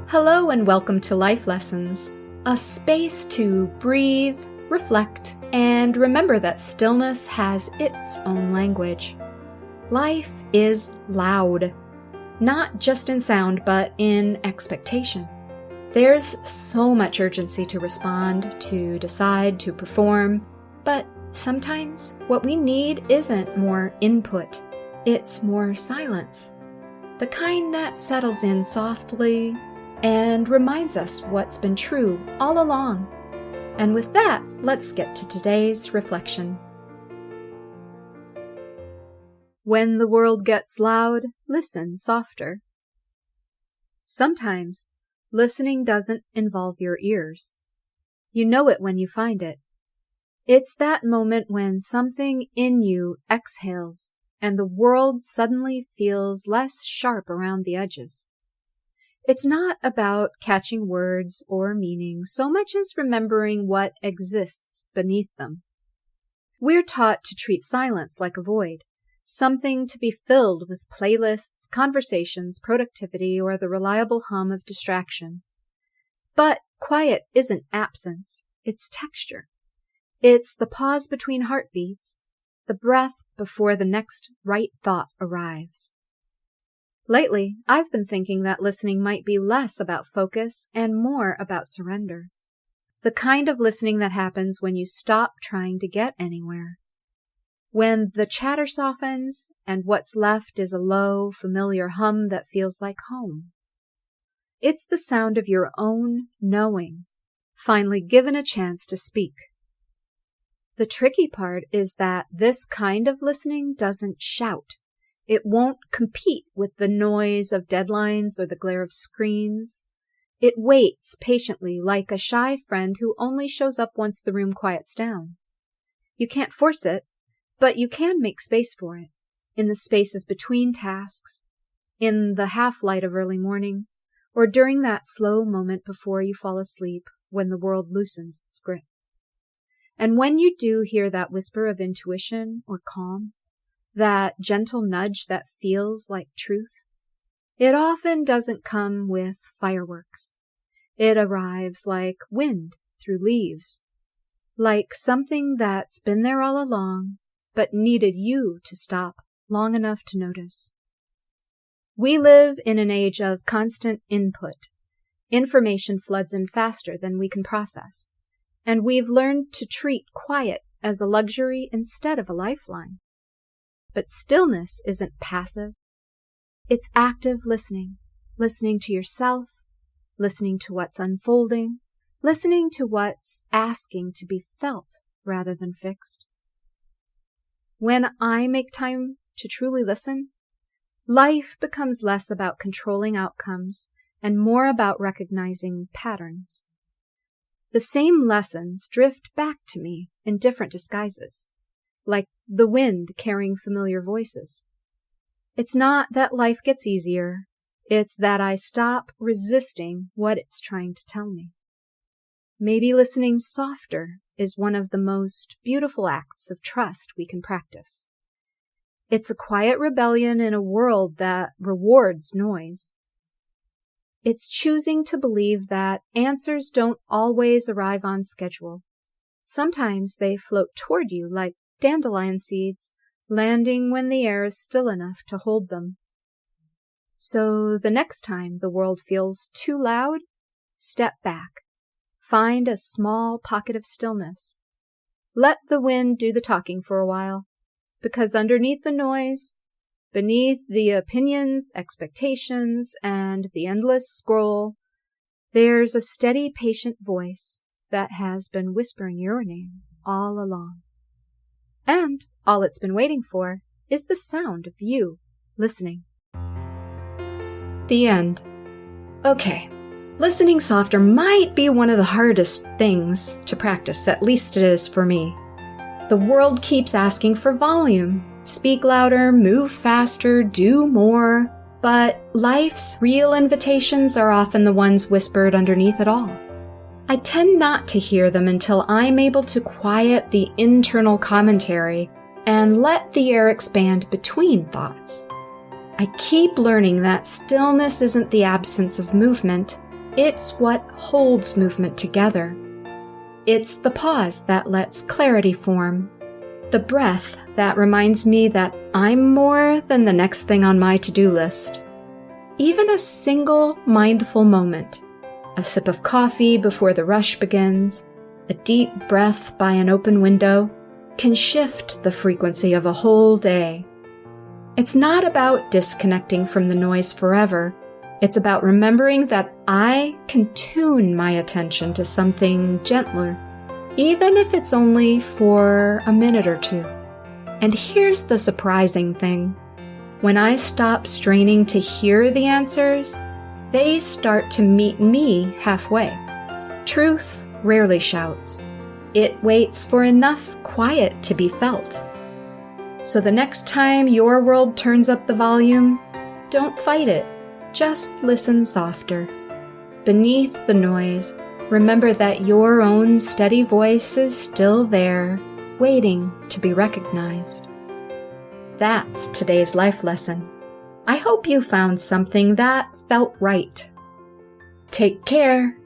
Hello and welcome to Life Lessons, a space to breathe, reflect, and remember that stillness has its own language. Life is loud, not just in sound, but in expectation. There's so much urgency to respond, to decide, to perform, but sometimes what we need isn't more input, it's more silence. The kind that settles in softly and reminds us what's been true all along. And with that, let's get to today's reflection. When the world gets loud, listen softer. Sometimes, listening doesn't involve your ears. You know it when you find it. It's that moment when something in you exhales and the world suddenly feels less sharp around the edges. It's not about catching words or meaning so much as remembering what exists beneath them. We're taught to treat silence like a void, something to be filled with playlists, conversations, productivity, or the reliable hum of distraction. But quiet isn't absence, it's texture. It's the pause between heartbeats, the breath before the next right thought arrives. Lately, I've been thinking that listening might be less about focus and more about surrender. The kind of listening that happens when you stop trying to get anywhere. When the chatter softens and what's left is a low, familiar hum that feels like home. It's the sound of your own knowing, finally given a chance to speak. The tricky part is that this kind of listening doesn't shout. It won't compete with the noise of deadlines or the glare of screens. It waits patiently like a shy friend who only shows up once the room quiets down. You can't force it, but you can make space for it, in the spaces between tasks, in the half-light of early morning, or during that slow moment before you fall asleep when the world loosens its grip. And when you do hear that whisper of intuition or calm, that gentle nudge that feels like truth, it often doesn't come with fireworks. It arrives like wind through leaves, like something that's been there all along, but needed you to stop long enough to notice. We live in an age of constant input. Information floods in faster than we can process, and we've learned to treat quiet as a luxury instead of a lifeline. But stillness isn't passive. It's active listening, listening to yourself, listening to what's unfolding, listening to what's asking to be felt rather than fixed. When I make time to truly listen, life becomes less about controlling outcomes and more about recognizing patterns. The same lessons drift back to me in different disguises, like the wind carrying familiar voices. It's not that life gets easier, it's that I stop resisting what it's trying to tell me. Maybe listening softer is one of the most beautiful acts of trust we can practice. It's a quiet rebellion in a world that rewards noise. It's choosing to believe that answers don't always arrive on schedule. Sometimes they float toward you like dandelion seeds, landing when the air is still enough to hold them. So the next time the world feels too loud, step back. Find a small pocket of stillness. Let the wind do the talking for a while, because underneath the noise, beneath the opinions, expectations, and the endless scroll, there's a steady, patient voice that has been whispering your name all along. And all it's been waiting for is the sound of you listening. The end. Okay, listening softer might be one of the hardest things to practice, at least it is for me. The world keeps asking for volume. Speak louder, move faster, do more. But life's real invitations are often the ones whispered underneath it all. I tend not to hear them until I'm able to quiet the internal commentary and let the air expand between thoughts. I keep learning that stillness isn't the absence of movement, It's what holds movement together. It's the pause that lets clarity form. The breath that reminds me that I'm more than the next thing on my to-do list. Even a single mindful moment, a sip of coffee before the rush begins, a deep breath by an open window, can shift the frequency of a whole day. It's not about disconnecting from the noise forever. It's about remembering that I can tune my attention to something gentler, even if it's only for a minute or two. And here's the surprising thing. When I stop straining to hear the answers, they start to meet me halfway. Truth rarely shouts. It waits for enough quiet to be felt. So the next time your world turns up the volume, don't fight it. Just listen softer. Beneath the noise, remember that your own steady voice is still there, waiting to be recognized. That's today's life lesson. I hope you found something that felt right. Take care.